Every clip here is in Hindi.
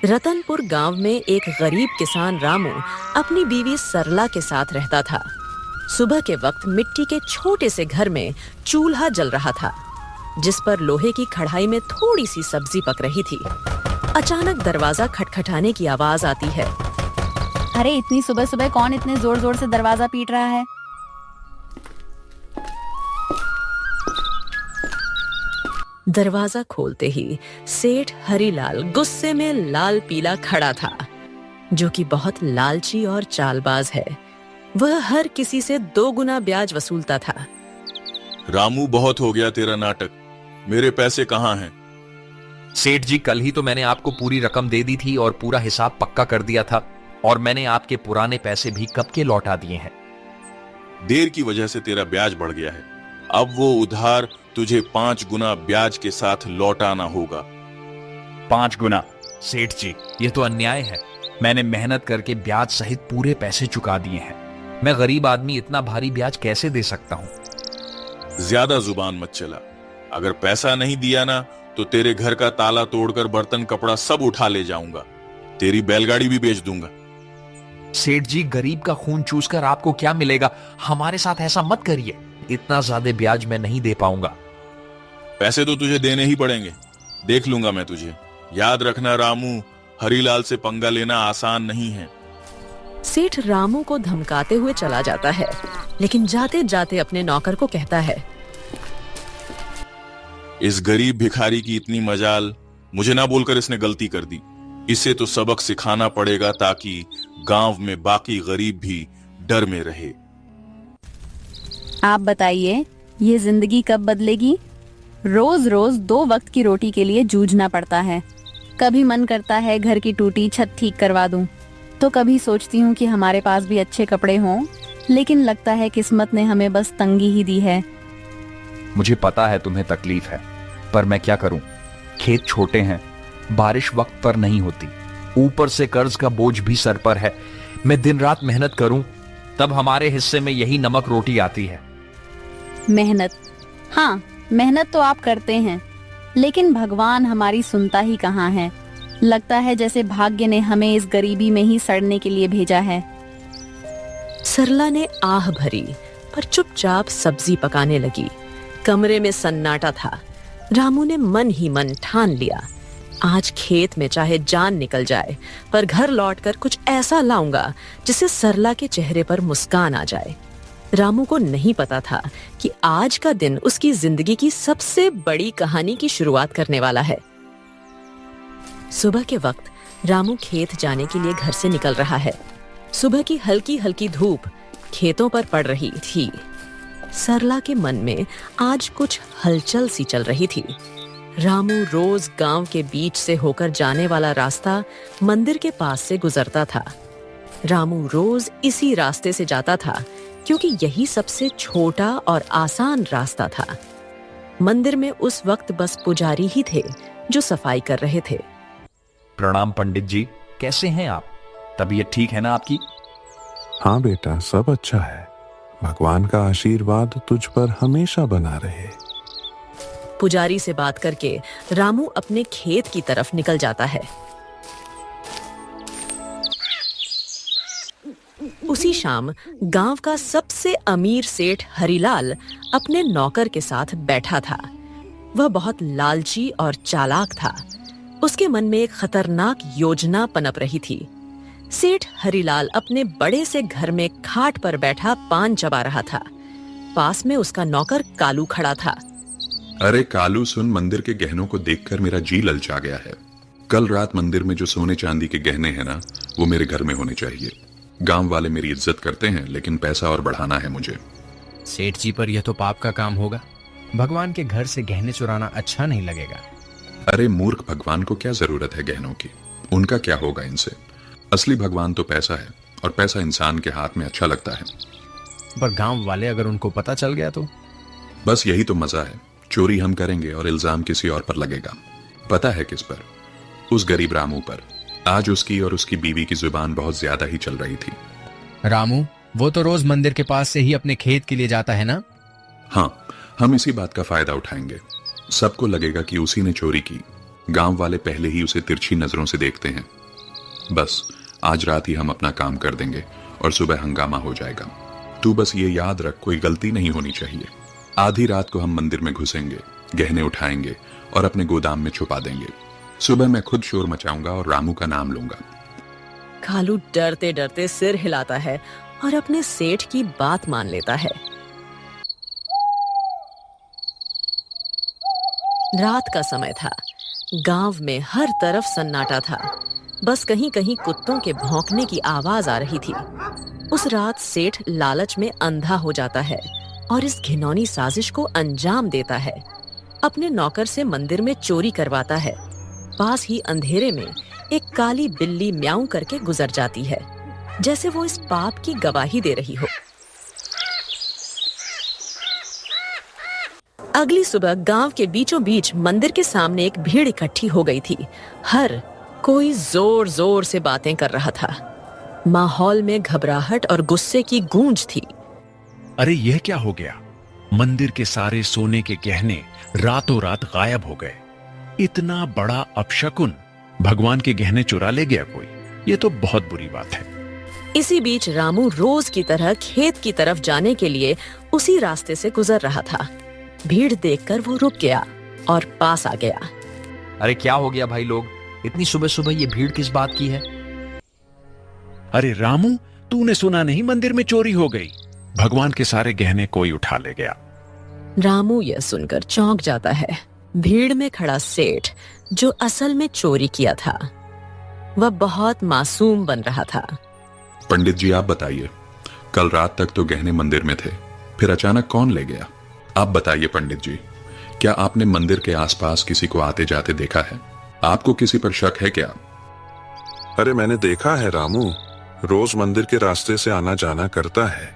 रतनपुर गांव में एक गरीब किसान रामू अपनी बीवी सरला के साथ रहता था। सुबह के वक्त मिट्टी के छोटे से घर में चूल्हा जल रहा था, जिस पर लोहे की कढ़ाई में थोड़ी सी सब्जी पक रही थी। अचानक दरवाजा खटखटाने की आवाज आती है। अरे इतनी सुबह सुबह कौन इतने जोर जोर से दरवाजा पीट रहा है? दरवाजा खोलते ही सेठ हरीलाल गुस्से में लाल पीला खड़ा था, जो कि बहुत लालची और चालबाज है। वह हर किसी से 2 गुना ब्याज वसूलता था। रामू, बहुत हो गया तेरा नाटक। मेरे पैसे कहाँ हैं? सेठ जी, कल ही तो मैंने आपको पूरी रकम दे दी थी और पूरा हिसाब पक्का कर दिया था, और मैंने आपके पुराने पैसे भी कब के लौटा दिए हैं। देर की वजह से तेरा ब्याज बढ़ गया है। अब वो उधार तुझे 5 गुना ब्याज के साथ लौटाना होगा। 5 गुना? सेठ जी, ये तो अन्याय है। मैंने मेहनत करके ब्याज सहित पूरे पैसे चुका दिए हैं। मैं गरीब आदमी इतना भारी ब्याज कैसे दे सकता हूँ? ज्यादा जुबान मत चला। अगर पैसा नहीं दिया ना तो तेरे घर का ताला तोड़कर बर्तन कपड़ा सब उठा ले जाऊंगा। तेरी बैलगाड़ी भी बेच दूंगा। सेठ जी, गरीब का खून चूसकर आपको क्या मिलेगा? हमारे साथ ऐसा मत करिए। इतना ज्यादा ब्याज मैं नहीं दे पाऊंगा। पैसे तो तुझे देने ही पड़ेंगे। देख लूंगा मैं तुझे। याद रखना रामू, हरीलाल से पंगा लेना आसान नहीं है। सेठ रामू को धमकाते हुए चला जाता है, लेकिन जाते जाते अपने नौकर को कहता है, इस गरीब भिखारी की इतनी मजाल, मुझे ना बोलकर इसने गलती कर दी। इसे तो सबक सिखाना पड़ेगा ताकि गांव में बाकी गरीब भी डर में रहे। आप बताइए, ये जिंदगी कब बदलेगी? रोज रोज 2 वक्त की रोटी के लिए जूझना पड़ता है। कभी मन करता है घर की टूटी छत ठीक करवा दूं, तो कभी सोचती हूँ कि हमारे पास भी अच्छे कपड़े हों, लेकिन लगता है किस्मत ने हमें बस तंगी ही दी है। मुझे पता है तुम्हें तकलीफ है, पर मैं क्या करूं? खेत छोटे हैं, बारिश वक्त पर नहीं होती, ऊपर से कर्ज का बोझ भी सर पर है। मैं दिन रात मेहनत करूं, तब हमारे हिस्से में यही नमक रोटी आती है। मेहनत? हाँ, मेहनत तो आप करते हैं, लेकिन भगवान हमारी सुनता ही कहाँ है। लगता है जैसे भाग्य ने हमें इस गरीबी में ही सड़ने के लिए भेजा है। सरला ने आह भरी, पर चुपचाप सब्जी पकाने लगी। कमरे में सन्नाटा था। रामू ने मन ही मन ठान लिया, आज खेत में चाहे जान निकल जाए, पर घर लौटकर कुछ ऐसा लाऊंगा जिससे सरला के चेहरे पर मुस्कान आ जाए। रामू को नहीं पता था कि आज का दिन उसकी जिंदगी की सबसे बड़ी कहानी की शुरुआत करने वाला है। सुबह के वक्त रामू खेत जाने के लिए घर से निकल रहा है। सुबह की हल्की हल्की धूप खेतों पर पड़ रही थी। सरला के मन में आज कुछ हलचल सी चल रही थी। रामू रोज गांव के बीच से होकर जाने वाला रास्ता मंदिर के पास से गुजरता था। रामू रोज इसी रास्ते से जाता था, क्योंकि यही सबसे छोटा और आसान रास्ता था। मंदिर में उस वक्त बस पुजारी ही थे जो सफाई कर रहे थे। प्रणाम पंडित जी, कैसे हैं आप? तबीयत ठीक है ना आपकी? हाँ बेटा, सब अच्छा है। भगवान का आशीर्वाद तुझ पर हमेशा बना रहे। पुजारी से बात करके रामू अपने खेत की तरफ निकल जाता है। उसी शाम गांव का सबसे अमीर सेठ हरीलाल अपने नौकर के साथ बैठा था। वह बहुत लालची और चालाक था। उसके मन में एक खतरनाक योजना पनप रही थी। सेठ हरीलाल अपने बड़े से घर में खाट पर बैठा पान चबा रहा था। पास में उसका नौकर कालू खड़ा था। अरे कालू सुन, मंदिर के गहनों को देखकर मेरा जी ललचा गया है। कल रात मंदिर में जो सोने चांदी के गहने हैं ना, वो मेरे घर में होने चाहिए। गांव वाले मेरी इज्जत करते हैं, लेकिन पैसा और बढ़ाना है मुझे। सेठ जी, पर यह तो पाप का काम होगा। भगवान के घर से गहने चुराना अच्छा नहीं लगेगा। अरे मूर्ख, भगवान को क्या जरूरत है गहनों की? उनका क्या होगा इनसे? असली भगवान तो पैसा है, और पैसा इंसान के हाथ में अच्छा लगता है। पर गांव वाले अगर उनको पता चल गया तो? बस यही तो मजा है। चोरी हम करेंगे और इल्जाम किसी और पर लगेगा। पता है किस पर? उस गरीब रामू पर। आज उसकी और उसकी बीवी की जुबान बहुत ज्यादा ही चल रही थी। रामू, वो तो रोज मंदिर के पास से ही अपने खेत के लिए जाता है ना? हाँ, हम इसी बात का फायदा उठाएंगे। सबको लगेगा कि उसी ने चोरी की। गांव वाले पहले ही उसे तिरछी नजरों से देखते हैं। बस आज रात ही हम अपना काम कर देंगे और सुबह हंगामा हो जाएगा। तू बस ये याद रख, कोई गलती नहीं होनी चाहिए। आधी रात को हम मंदिर में घुसेंगे, गहने उठाएंगे और अपने गोदाम में छुपा देंगे। सुबह मैं खुद शोर मचाऊंगा और रामू का नाम लूंगा। कालू डरते डरते सिर हिलाता है और अपने सेठ की बात मान लेता है। रात का समय था। गांव में हर तरफ सन्नाटा था। बस कहीं कहीं कुत्तों के भौंकने की आवाज आ रही थी। उस रात सेठ लालच में अंधा हो जाता है और इस घिनौनी साजिश को अंजाम देता है। अपने नौकर से मंदिर में चोरी करवाता है। पास ही अंधेरे में एक काली बिल्ली म्याऊं करके गुजर जाती है, जैसे वो इस पाप की गवाही दे रही हो। अगली सुबह गांव के बीचों बीच मंदिर के सामने एक भीड़ इकट्ठी हो गई थी। हर कोई जोर जोर से बातें कर रहा था। माहौल में घबराहट और गुस्से की गूंज थी। अरे यह क्या हो गया? मंदिर के सारे सोने के गहने रातों रात गायब हो गए। इतना बड़ा अपशकुन, भगवान के गहने चुरा ले गया कोई। ये तो बहुत बुरी बात है। इसी बीच रामू रोज की तरह खेत की तरफ जाने के लिए उसी रास्ते से गुजर रहा था। भीड़ देखकर वो रुक गया और पास आ गया। अरे क्या हो गया भाई लोग, इतनी सुबह सुबह ये भीड़ किस बात की है? अरे रामू, तूने सुना नहीं मंदिर में चोरी हो गई। भगवान के सारे गहने कोई उठा ले गया। रामू यह सुनकर चौंक जाता है। भीड़ में खड़ा सेठ, जो असल में चोरी किया था, वह बहुत मासूम बन रहा था। पंडित जी आप बताइए, कल रात तक तो गहने मंदिर में थे, फिर अचानक कौन ले गया? आप बताइए पंडित जी, क्या आपने मंदिर के आसपास किसी को आते जाते देखा है? आपको किसी पर शक है क्या? अरे मैंने देखा है रामू, रोज मंदिर के रास्ते से आना जाना करता है।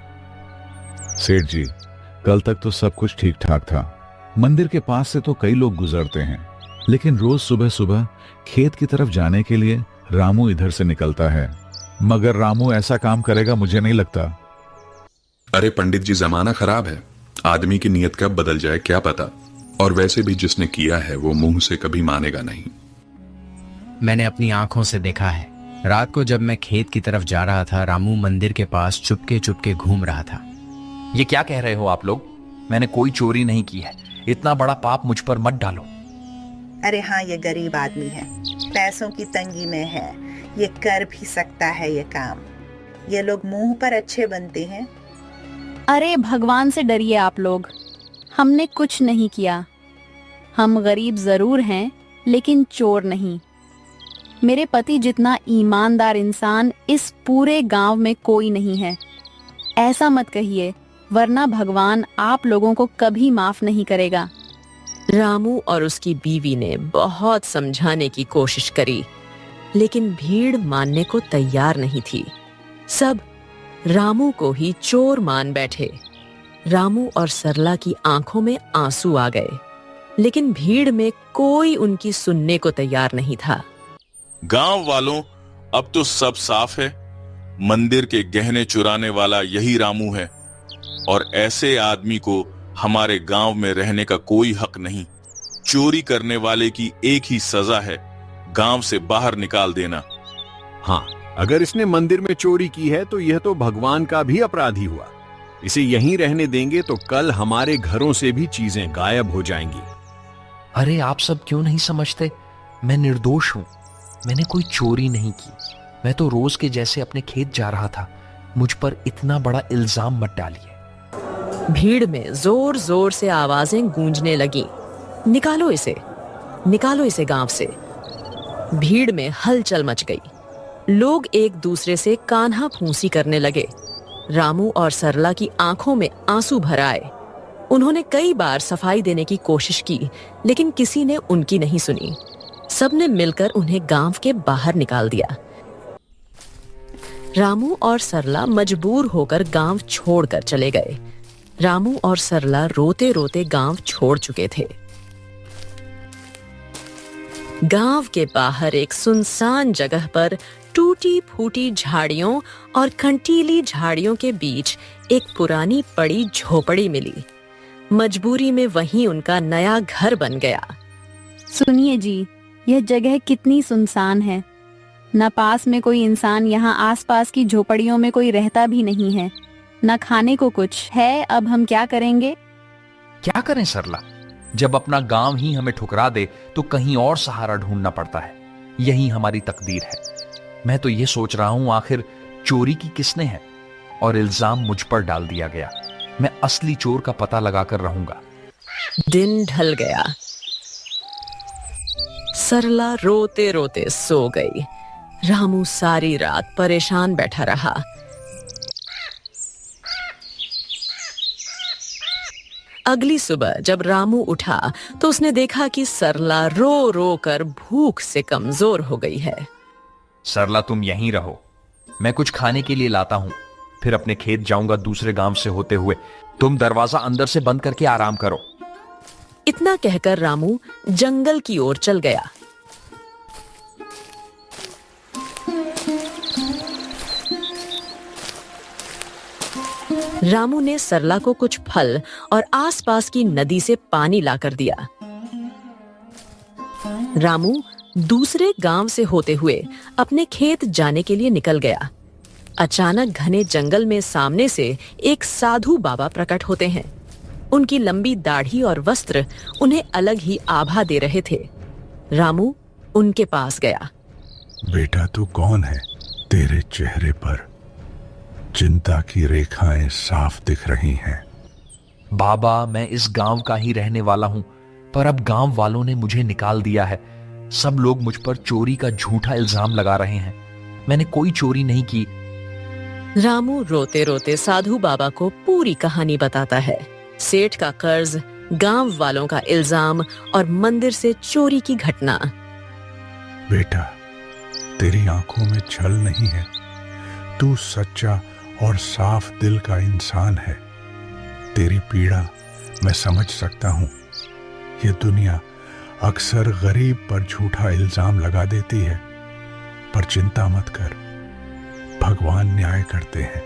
सेठ जी, कल तक तो सब कुछ ठीक ठाक था। मंदिर के पास से तो कई लोग गुजरते हैं, लेकिन रोज सुबह सुबह खेत की तरफ जाने के लिए रामू इधर से निकलता है। मगर रामू ऐसा काम करेगा मुझे नहीं लगता। अरे पंडित जी, जमाना खराब है, आदमी की नीयत कब बदल जाए क्या पता। और वैसे भी जिसने किया है वो मुंह से कभी मानेगा नहीं। मैंने अपनी आंखों से देखा है। रात को जब मैं खेत की तरफ जा रहा था, रामू मंदिर के पास चुपके चुपके घूम रहा था। ये क्या कह रहे हो आप लोग? मैंने कोई चोरी नहीं की है। इतना बड़ा पाप मुझ पर मत डालो। अरे हाँ, ये गरीब आदमी है, पैसों की तंगी में है, ये कर भी सकता है ये काम। ये लोग मुंह पर अच्छे बनते हैं। अरे भगवान से डरिए आप लोग, हमने कुछ नहीं किया। हम गरीब जरूर हैं, लेकिन चोर नहीं। मेरे पति जितना ईमानदार इंसान इस पूरे गांव में कोई नहीं है। ऐसा मत कहिए, वरना भगवान आप लोगों को कभी माफ नहीं करेगा। रामू और उसकी बीवी ने बहुत समझाने की कोशिश करी, लेकिन भीड़ मानने को तैयार नहीं थी। सब रामू को ही चोर मान बैठे। रामू और सरला की आंखों में आंसू आ गए, लेकिन भीड़ में कोई उनकी सुनने को तैयार नहीं था। गांव वालों, अब तो सब साफ है। मंदिर के गहने चुराने वाला यही रामू है और ऐसे आदमी को हमारे गांव में रहने का कोई हक नहीं। चोरी करने वाले की एक ही सजा है, गांव से बाहर निकाल देना। हाँ, अगर इसने मंदिर में चोरी की है तो यह तो भगवान का भी अपराधी हुआ। इसे यहीं रहने देंगे तो कल हमारे घरों से भी चीजें गायब हो जाएंगी। अरे आप सब क्यों नहीं समझते? मैं निर्दोष हूं। मैंने कोई चोरी नहीं की। मैं तो रोज के जैसे अपने खेत जा रहा था। मुझ पर इतना बड़ा इल्जाम मत डालिए। भीड़ में जोर जोर से आवाजें गूंजने लगी। निकालो इसे, निकालो इसे गांव से। भीड़ में हलचल मच गई। लोग एक दूसरे से कान्हा फूंसी करने लगे। रामू और सरला की आंखों में आंसू भर आए। उन्होंने कई बार सफाई देने की कोशिश की, लेकिन किसी ने उनकी नहीं सुनी। सबने मिलकर उन्हें गांव के बाहर निकाल दिया। रामू और सरला मजबूर होकर गांव छोड़कर चले गए। रामू और सरला रोते रोते गांव छोड़ चुके थे। गांव के बाहर एक सुनसान जगह पर टूटी फूटी झाड़ियों और कंटीली झाड़ियों के बीच एक पुरानी पड़ी झोपड़ी मिली। मजबूरी में वहीं उनका नया घर बन गया। सुनिए जी, यह जगह कितनी सुनसान है। न पास में कोई इंसान, यहाँ आसपास की झोपड़ियों में कोई रहता भी नहीं है। न खाने को कुछ है। अब हम क्या करेंगे? क्या करें सरला, जब अपना गांव ही हमें ठुकरा दे तो कहीं और सहारा ढूंढना पड़ता है। यही हमारी तकदीर है। मैं तो ये सोच रहा हूं आखिर चोरी की किसने है, और इल्जाम मुझ पर डाल दिया गया। मैं असली चोर का पता लगाकर रहूंगा। दिन ढल गया। सरला रोते रोते सो गई। रामू सारी रात परेशान बैठा रहा। अगली सुबह जब रामू उठा तो उसने देखा कि सरला रो रो कर भूख से कमजोर हो गई है। सरला, तुम यहीं रहो, मैं कुछ खाने के लिए लाता हूं, फिर अपने खेत जाऊंगा दूसरे गांव से होते हुए। तुम दरवाजा अंदर से बंद करके आराम करो। इतना कहकर रामू जंगल की ओर चल गया। रामू ने सरला को कुछ फल और आसपास की नदी से पानी लाकर दिया। रामू दूसरे गांव से होते हुए अपने खेत जाने के लिए निकल गया। अचानक घने जंगल में सामने से एक साधु बाबा प्रकट होते हैं। उनकी लंबी दाढ़ी और वस्त्र उन्हें अलग ही आभा दे रहे थे। रामू उनके पास गया। बेटा, तू कौन है? तेरे चेहरे पर चिंता की रेखाएं साफ दिख रही हैं। बाबा, मैं इस गांव का ही रहने वाला हूं, पर अब गांव वालों ने मुझे निकाल दिया है। सब लोग मुझ पर चोरी का झूठा इल्जाम लगा रहे हैं। मैंने कोई चोरी नहीं की। रामू रोते रोते साधु बाबा को पूरी कहानी बताता है। सेठ का कर्ज, गांव वालों का इल्जाम और मंदिर से चोरी की घटना। बेटा, तेरी आंखों में छल नहीं है। तू सच्चा और साफ दिल का इंसान है। तेरी पीड़ा मैं समझ सकता हूं। ये दुनिया अक्सर गरीब पर झूठा इल्जाम लगा देती है, पर चिंता मत कर, भगवान न्याय करते हैं।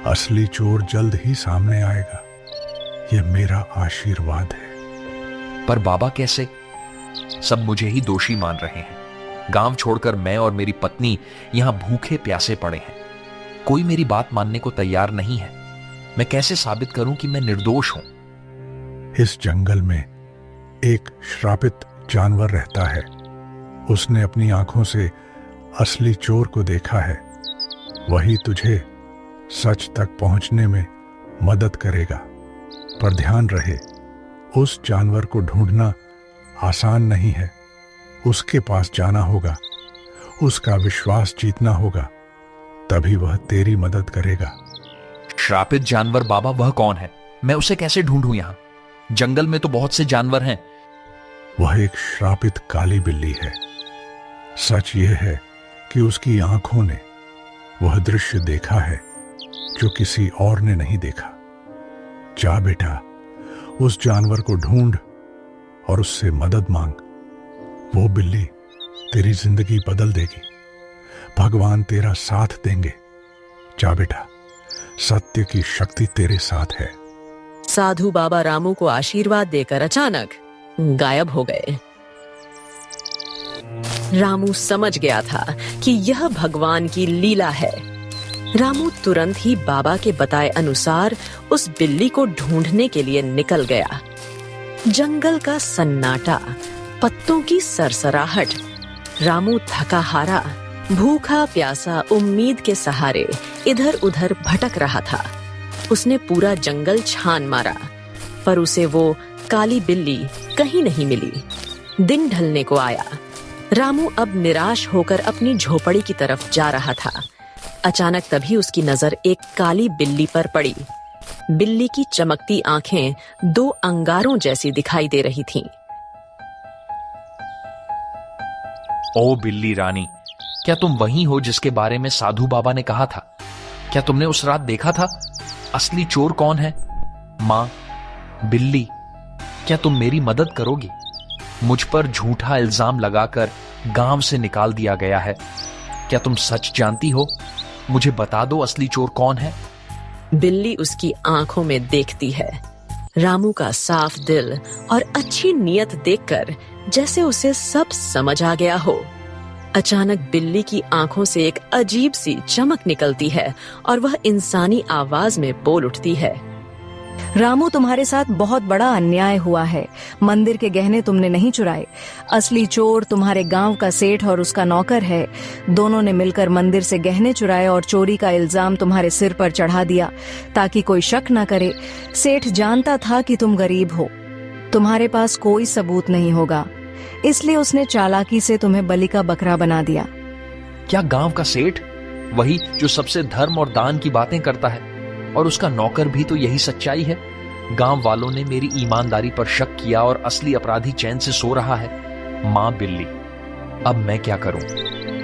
असली चोर जल्द ही सामने आएगा। ये मेरा आशीर्वाद है। पर बाबा कैसे? सब मुझे ही दोषी मान रहे हैं। गांव छोड़कर मैं और मेरी पत्नी यहां भूखे प्यासे पड़े हैं। कोई मेरी बात मानने को तैयार नहीं है। मैं कैसे साबित करूं कि मैं निर्दोष हूं? इस जंगल में एक श्रापित जानवर रहता है। उसने अपनी आंखों से असली चोर को देखा है। वही तुझे सच तक पहुंचने में मदद करेगा। पर ध्यान रहे, उस जानवर को ढूंढना आसान नहीं है। उसके पास जाना होगा, उसका विश्वास जीतना होगा, तभी वह तेरी मदद करेगा। श्रापित जानवर बाबा, वह कौन है? मैं उसे कैसे ढूंढूं? यहां जंगल में तो बहुत से जानवर हैं। वह एक श्रापित काली बिल्ली है। सच यह है कि उसकी आंखों ने वह दृश्य देखा है जो किसी और ने नहीं देखा। जा बेटा, उस जानवर को ढूंढ और उससे मदद मांग। वो बिल्ली तेरी जिंदगी बदल देगी। भगवान तेरा साथ देंगे। जा बेटा, सत्य की शक्ति तेरे साथ है। साधु बाबा रामू को आशीर्वाद देकर अचानक गायब हो गए। रामू समझ गया था कि यह भगवान की लीला है। रामू तुरंत ही बाबा के बताए अनुसार उस बिल्ली को ढूंढने के लिए निकल गया। जंगल का सन्नाटा, पत्तों की सरसराहट। रामू थका हारा, भूखा प्यासा उम्मीद के सहारे इधर उधर भटक रहा था। उसने पूरा जंगल छान मारा, पर उसे वो काली बिल्ली कहीं नहीं मिली। दिन ढलने को आया। रामू अब निराश होकर अपनी झोपड़ी की तरफ जा रहा था। अचानक तभी उसकी नजर एक काली बिल्ली पर पड़ी। बिल्ली की चमकती आंखें दो अंगारों जैसी दिखाई दे रही थीं। ओ बिल्ली रानी, क्या तुम वही हो जिसके बारे में साधु बाबा ने कहा था? क्या तुमने उस रात देखा था? असली चोर कौन है? माँ, बिल्ली, क्या तुम मेरी मदद करोगी? मुझ पर झूठा इल्जाम लगाकर गांव से निकाल दिया गया है। क्या तुम सच जानती हो? मुझे बता दो, असली चोर कौन है? बिल्ली उसकी आंखों में देखती है। रामू का साफ दिल और अच्छी नीयत देखकर जैसे उसे सब समझ आ गया हो। अचानक बिल्ली की आंखों से एक अजीब सी चमक निकलती है और वह इंसानी आवाज में बोल उठती है। रामू, तुम्हारे साथ बहुत बड़ा अन्याय हुआ है। मंदिर के गहने तुमने नहीं चुराए। असली चोर तुम्हारे गांव का सेठ और उसका नौकर है। दोनों ने मिलकर मंदिर से गहने चुराए और चोरी का इल्जाम तुम्हारे सिर पर चढ़ा दिया ताकि कोई शक न करे। सेठ जानता था कि तुम गरीब हो, तुम्हारे पास कोई सबूत नहीं होगा, इसलिए उसने चालाकी से तुम्हें बलि का बकरा बना दिया। क्या गांव का सेठ, वही जो सबसे धर्म और दान की बातें करता है, और उसका नौकर भी तो यही सच्चाई है? गांव वालों ने मेरी ईमानदारी पर शक किया और असली अपराधी चैन से सो रहा है। मां बिल्ली, अब मैं क्या करूं?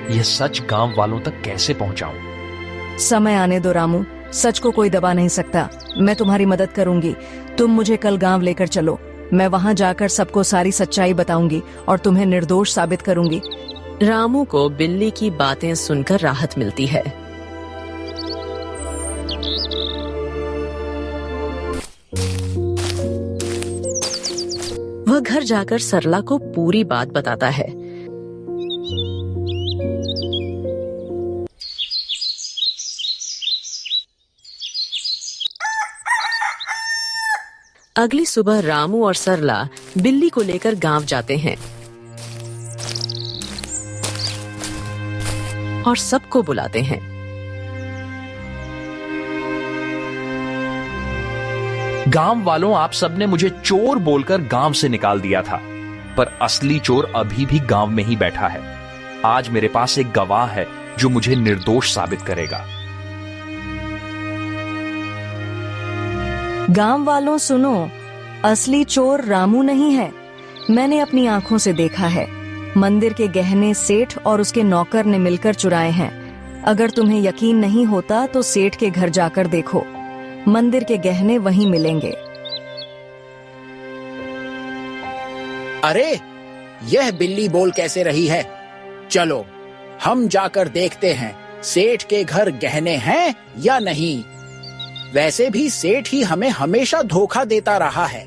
यह सच गांव वालों तक कैसे पहुंचाऊं? समय आने दो रामू, सच को कोई दबा नहीं सकता। मैं तुम्हारी मदद करूंगी। तुम मुझे कल गांव लेकर चलो। मैं वहां जाकर सबको सारी सच्चाई बताऊंगी और तुम्हें निर्दोष साबित करूंगी। रामू को बिल्ली की बातें सुनकर राहत मिलती है। वह घर जाकर सरला को पूरी बात बताता है। अगली सुबह रामू और सरला बिल्ली को लेकर गांव जाते हैं और सबको बुलाते हैं। गांव वालों, आप सबने मुझे चोर बोलकर गांव से निकाल दिया था, पर असली चोर अभी भी गांव में ही बैठा है। आज मेरे पास एक गवाह है जो मुझे निर्दोष साबित करेगा। गांव वालों सुनो, असली चोर रामू नहीं है। मैंने अपनी आंखों से देखा है। मंदिर के गहने सेठ और उसके नौकर ने मिलकर चुराए हैं। अगर तुम्हें यकीन नहीं होता तो सेठ के घर जाकर देखो, मंदिर के गहने वहीं मिलेंगे। अरे, यह बिल्ली बोल कैसे रही है? चलो हम जाकर देखते हैं सेठ के घर गहने हैं या नहीं। वैसे भी सेठ ही हमें हमेशा धोखा देता रहा है।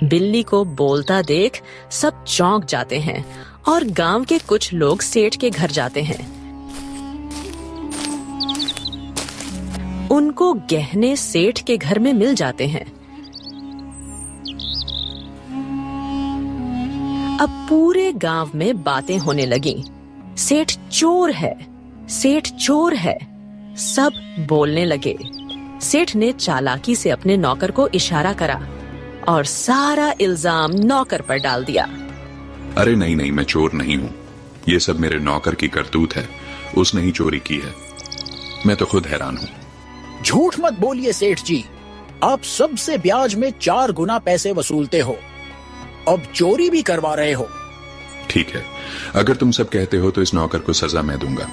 बिल्ली को बोलता देख सब चौंक जाते हैं और गांव के कुछ लोग सेठ के घर जाते हैं। उनको गहने सेठ के घर में मिल जाते हैं। अब पूरे गांव में बातें होने लगी। सेठ चोर है, सेठ चोर है। सब बोलने लगे। सेठ ने चालाकी से अपने नौकर को इशारा करा और सारा इल्जाम नौकर पर डाल दिया। अरे नहीं नहीं, मैं चोर नहीं हूँ। ये सब मेरे नौकर की करतूत है। उसने ही चोरी की है। मैं तो खुद हैरान हूँ। झूठ मत बोलिए सेठ जी, आप सबसे ब्याज में 4 गुना पैसे वसूलते हो, अब चोरी भी करवा रहे हो। ठीक है, अगर तुम सब कहते हो तो इस नौकर को सजा मैं दूंगा,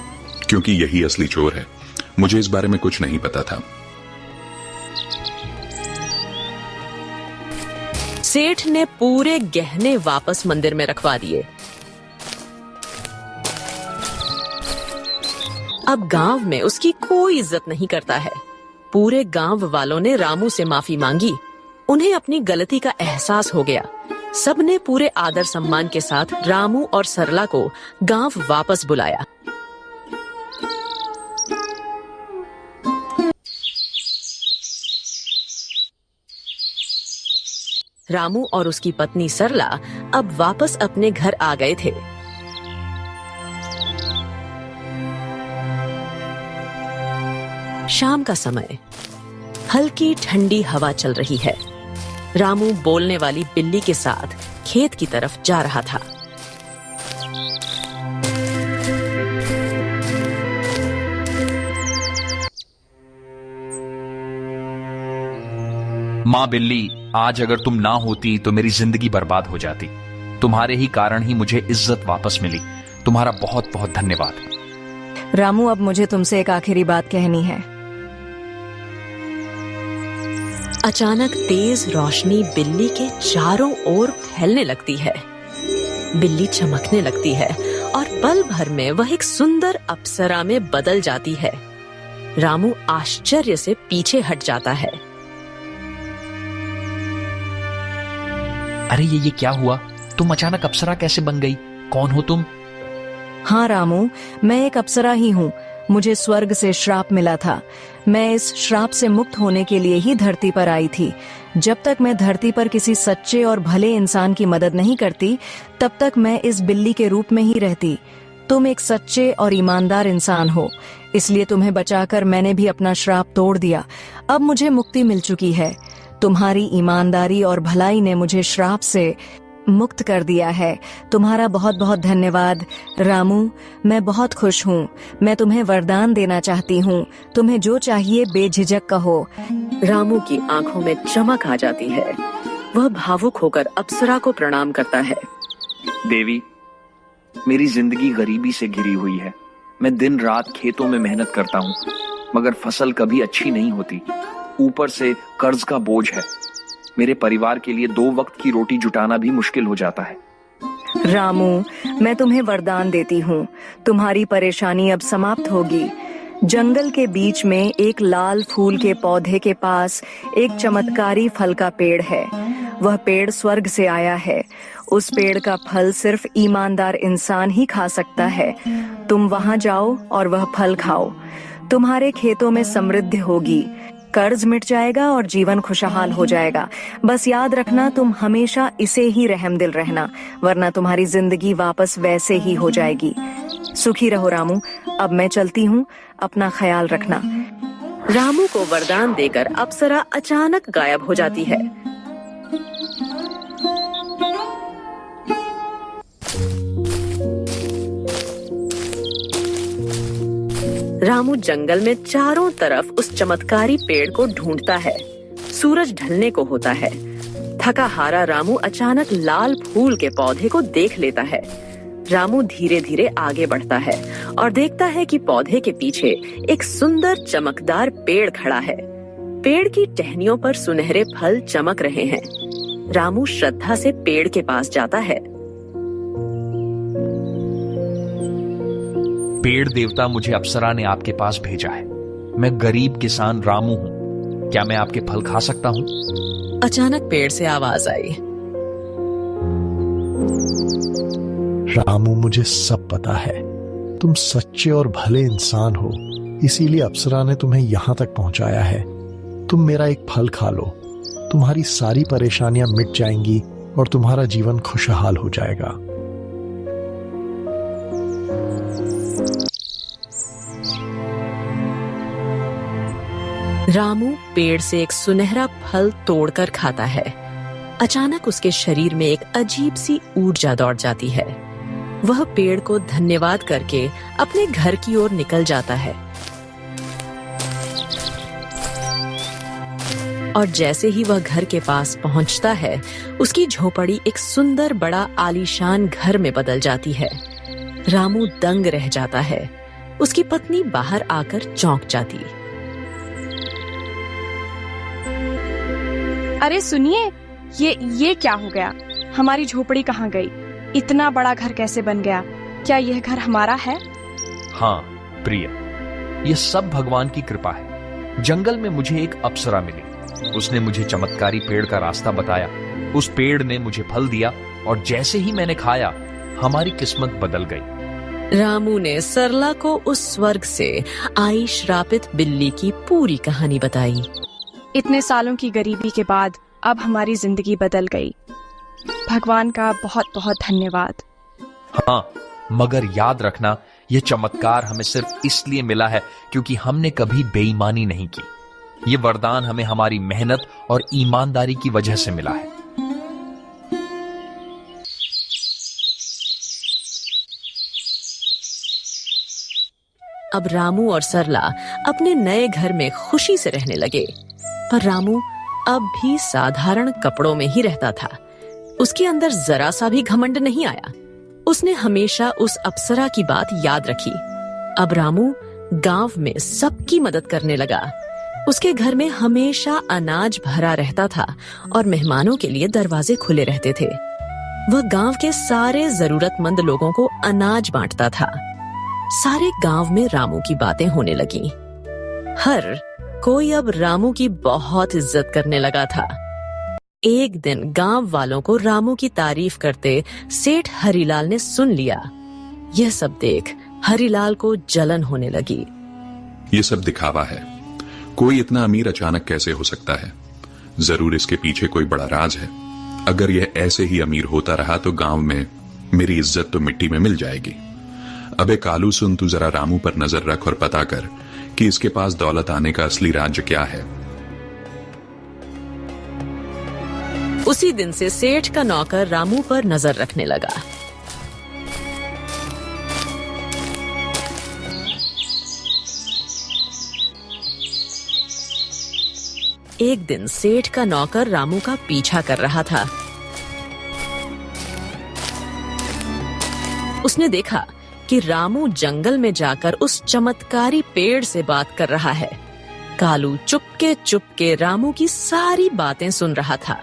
क्योंकि यही असली चोर है। मुझे इस बारे में कुछ नहीं पता था। सेठ ने पूरे गहने वापस मंदिर में रखवा दिए। अब गांव में उसकी कोई इज्जत नहीं करता है। पूरे गांव वालों ने रामू से माफी मांगी। उन्हें अपनी गलती का एहसास हो गया। सबने पूरे आदर सम्मान के साथ रामू और सरला को गांव वापस बुलाया। रामू और उसकी पत्नी सरला अब वापस अपने घर आ गए थे। शाम का समय, हल्की ठंडी हवा चल रही है। रामू बोलने वाली बिल्ली के साथ खेत की तरफ जा रहा था। मां बिल्ली, आज अगर तुम ना होती तो मेरी जिंदगी बर्बाद हो जाती। तुम्हारे ही कारण ही मुझे इज्जत वापस मिली। तुम्हारा बहुत बहुत धन्यवाद। रामू, अब मुझे तुमसे एक आखिरी बात कहनी है। अचानक तेज रोशनी बिल्ली के चारों ओर फैलने लगती है। बिल्ली चमकने लगती है और पल भर में वह एक सुंदर अप्सरा में बदल जाती है। रामू आश्चर्य से पीछे हट जाता है। अरे ये क्या हुआ? तुम अचानक अप्सरा कैसे बन गई? कौन हो तुम? हाँ रामू, मैं एक अप्सरा ही हूँ। मुझे स्वर्ग से श्राप मिला था। मैं इस श्राप से मुक्त होने के लिए ही धरती पर आई थी। जब तक मैं धरती पर किसी सच्चे और भले इंसान की मदद नहीं करती, तब तक मैं इस बिल्ली के रूप में ही रहती। तुम एक सच्चे और ईमानदार इंसान हो, इसलिए तुम्हें बचाकर मैंने भी अपना श्राप तोड़ दिया। अब मुझे मुक्ति मिल चुकी है। तुम्हारी ईमानदारी और भलाई ने मुझे श्राप से मुक्त कर दिया है। तुम्हारा बहुत बहुत धन्यवाद रामू। मैं बहुत खुश हूँ। मैं तुम्हें वरदान देना चाहती हूँ। तुम्हें जो चाहिए बेझिझक कहो। रामू की आंखों में चमक आ जाती है। वह भावुक होकर अप्सरा को प्रणाम करता है। देवी, मेरी जिंदगी गरीबी से घिरी हुई है। मैं दिन रात खेतों में मेहनत करता हूँ, मगर फसल कभी अच्छी नहीं होती। ऊपर से कर्ज का बोझ है। मेरे परिवार के लिए 2 वक्त की रोटी जुटाना भी मुश्किल हो जाता है। रामू, मैं तुम्हें वरदान देती हूँ। तुम्हारी परेशानी अब समाप्त होगी। जंगल के बीच में एक लाल फूल के पौधे के पास एक चमत्कारी फल का पेड़ है। वह पेड़ स्वर्ग से आया है। उस पेड़ का फल सिर्फ ईमानदार इंसान ही खा सकता है। तुम वहां जाओ और वह फल खाओ। तुम्हारे खेतों में समृद्धि होगी, कर्ज मिट जाएगा और जीवन खुशहाल हो जाएगा। बस याद रखना, तुम हमेशा इसे ही रहमदिल रहना, वरना तुम्हारी जिंदगी वापस वैसे ही हो जाएगी। सुखी रहो रामू। अब मैं चलती हूँ, अपना ख्याल रखना। रामू को वरदान देकर अप्सरा अचानक गायब हो जाती है। रामू जंगल में चारों तरफ उस चमत्कारी पेड़ को ढूंढता है। सूरज ढलने को होता है। थका हारा रामू अचानक लाल फूल के पौधे को देख लेता है। रामू धीरे धीरे आगे बढ़ता है और देखता है कि पौधे के पीछे एक सुंदर चमकदार पेड़ खड़ा है। पेड़ की टहनियों पर सुनहरे फल चमक रहे हैं। रामू श्रद्धा से पेड़ के पास जाता है। पेड़ देवता, मुझे अप्सरा ने आपके पास भेजा है। मैं गरीब किसान रामू हूँ। क्या मैं आपके फल खा सकता हूँ? अचानक पेड़ से आवाज आई। रामू, मुझे सब पता है। तुम सच्चे और भले इंसान हो, इसीलिए अप्सरा ने तुम्हें यहाँ तक पहुंचाया है। तुम मेरा एक फल खा लो, तुम्हारी सारी परेशानियां मिट जाएंगी और तुम्हारा जीवन खुशहाल हो जाएगा। रामू पेड़ से एक सुनहरा फल तोड़कर खाता है। अचानक उसके शरीर में एक अजीब सी ऊर्जा दौड़ जाती है। वह पेड़ को धन्यवाद करके अपने घर की ओर निकल जाता है। और जैसे ही वह घर के पास पहुंचता है, उसकी झोपड़ी एक सुंदर बड़ा आलीशान घर में बदल जाती है। रामू दंग रह जाता है। उसकी पत्नी बाहर आकर चौंक जाती। अरे सुनिए, ये क्या हो गया? हमारी झोपड़ी कहाँ गई? इतना बड़ा घर कैसे बन गया? क्या यह घर हमारा है? हाँ प्रिय, ये सब भगवान की कृपा है। जंगल में मुझे एक अप्सरा मिली। उसने मुझे चमत्कारी पेड़ का रास्ता बताया। उस पेड़ ने मुझे फल दिया और जैसे ही मैंने खाया, हमारी किस्मत बदल गई। रामू ने सरला को उस स्वर्ग से आई श्रापित बिल्ली की पूरी कहानी बताई। इतने सालों की गरीबी के बाद अब हमारी जिंदगी बदल गई। भगवान का बहुत बहुत धन्यवाद। हाँ, मगर याद रखना, यह चमत्कार हमें सिर्फ इसलिए मिला है क्योंकि हमने कभी बेईमानी नहीं की। ये वरदान हमें हमारी मेहनत और ईमानदारी की वजह से मिला है। अब रामू और सरला अपने नए घर में खुशी से रहने लगे। पर रामू अब भी साधारण कपड़ों में ही रहता था। उसके अंदर जरा सा भी घमंड नहीं आया। उसने हमेशा उस अप्सरा की बात याद रखी। अब रामू गांव में सबकी मदद करने लगा। उसके घर में हमेशा अनाज भरा रहता था और मेहमानों के लिए दरवाजे खुले रहते थे। वह गांव के सारे जरूरतमंद लोगों को अनाज बांटता था। सारे गांव में रामू की बातें होने लगी। हर कोई अब रामू की बहुत इज्जत करने लगा था। एक दिन गांव वालों को रामू की तारीफ करते सेठ हरिलाल ने सुन लिया। यह सब देख हरिलाल को जलन होने लगी। ये सब दिखावा है। कोई इतना अमीर अचानक कैसे हो सकता है? जरूर इसके पीछे कोई बड़ा राज है। अगर यह ऐसे ही अमीर होता रहा तो गांव में मेरी इज्जत तो मिट्टी में मिल जाएगी। अबे कालू सुन, तू जरा रामू पर नजर रख और पता कर कि इसके पास दौलत आने का असली राज क्या है। उसी दिन से सेठ का नौकर रामू पर नजर रखने लगा। एक दिन सेठ का नौकर रामू का पीछा कर रहा था। उसने देखा कि रामू जंगल में जाकर उस चमत्कारी पेड़ से बात कर रहा है। कालू चुपके चुपके रामू की सारी बातें सुन रहा था।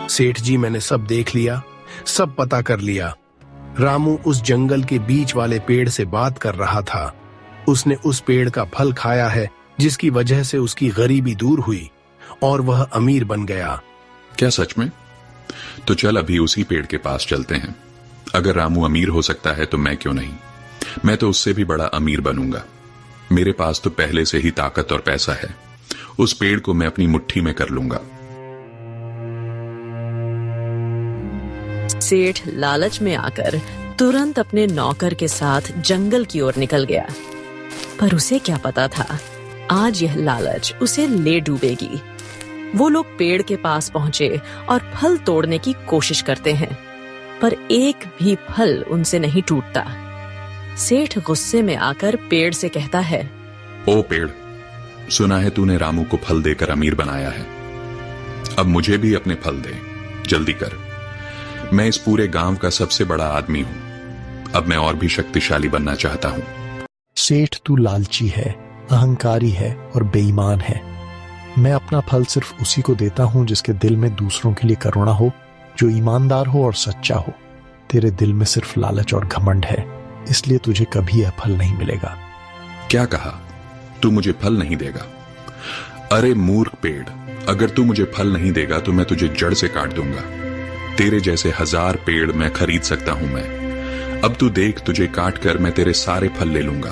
सेठ जी, मैंने सब देख लिया, सब पता कर लिया। रामू उस जंगल के बीच वाले पेड़ से बात कर रहा था। उसने उस पेड़ का फल खाया है जिसकी वजह से उसकी गरीबी दूर हुई और वह अमीर बन गया। क्या सच में? तो चल अभी उसी पेड़ के पास चलते हैं। अगर रामू अमीर हो सकता है तो मैं क्यों नहीं? मैं तो उससे भी बड़ा अमीर बनूंगा। मेरे पास तो पहले से ही ताकत और पैसा है। उस पेड़ को मैं अपनी मुट्ठी में कर लूंगा। सेठ लालच में आकर तुरंत अपने नौकर के साथ जंगल की ओर निकल गया। पर उसे क्या पता था, आज यह लालच उसे ले डूबेगी। वो लोग पेड़ के पास पहुंचे और फल तोड़ने की कोशिश करते हैं, पर एक भी फल उनसे नहीं टूटता। सेठ गुस्से में आकर पेड़ से कहता है, ओ पेड़, सुना है तूने रामू को फल देकर अमीर बनाया है। अब मुझे भी अपने फल दे, जल्दी कर। मैं इस पूरे गांव का सबसे बड़ा आदमी हूं। अब मैं और भी शक्तिशाली बनना चाहता हूं। सेठ, तू लालची है, अहंकारी है और बेईमान है। मैं अपना फल सिर्फ उसी को देता हूं जिसके दिल में दूसरों के लिए करुणा हो, जो ईमानदार हो और सच्चा हो। तेरे दिल में सिर्फ लालच और घमंड है, इसलिए तुझे कभी यह फल नहीं मिलेगा। क्या कहा? तू मुझे फल नहीं देगा? अरे मूर्ख पेड़, अगर तू मुझे फल नहीं देगा तो मैं तुझे जड़ से काट दूंगा। तेरे जैसे 1000 पेड़ मैं खरीद सकता हूं मैं। अब तू देख, तुझे काट कर मैं तेरे सारे फल ले लूंगा।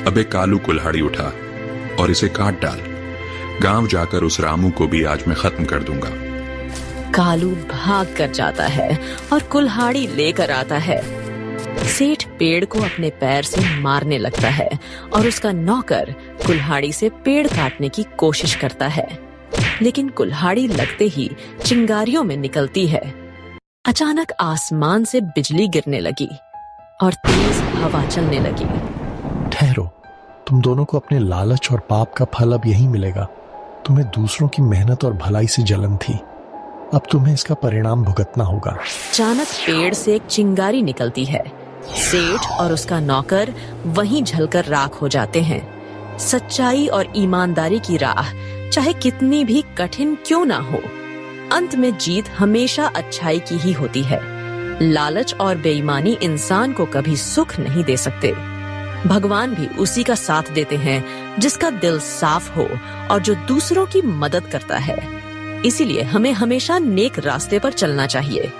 अबे कालू, कुल्हाड़ी उठा और इसे काट डाल। गांव जाकर उस रामू को भी आज मैं खत्म कर दूंगा। कालू भाग कर जाता है और कुल्हाड़ी लेकर आता है। सेठ पेड़ को अपने पैर से मारने लगता है और उसका नौकर कुल्हाड़ी से पेड़ काटने की कोशिश करता है, लेकिन कुल्हाड़ी लगते ही चिंगारियों में निकलती है। अचानक आसमान से बिजली गिरने लगी और तेज हवा चलने लगी। ठहरो, तुम दोनों को अपने लालच और पाप का फल अब यही मिलेगा। तुम्हें दूसरों की मेहनत और भलाई से जलन थी, अब तुम्हें इसका परिणाम भुगतना होगा। अचानक पेड़ से एक चिंगारी निकलती है। सेठ और उसका नौकर वहीं जलकर राख हो जाते हैं। सच्चाई और ईमानदारी की राह चाहे कितनी भी कठिन क्यों ना हो, अंत में जीत हमेशा अच्छाई की ही होती है। लालच और बेईमानी इंसान को कभी सुख नहीं दे सकते। भगवान भी उसी का साथ देते हैं जिसका दिल साफ हो और जो दूसरों की मदद करता है। इसीलिए हमें हमेशा नेक रास्ते पर चलना चाहिए।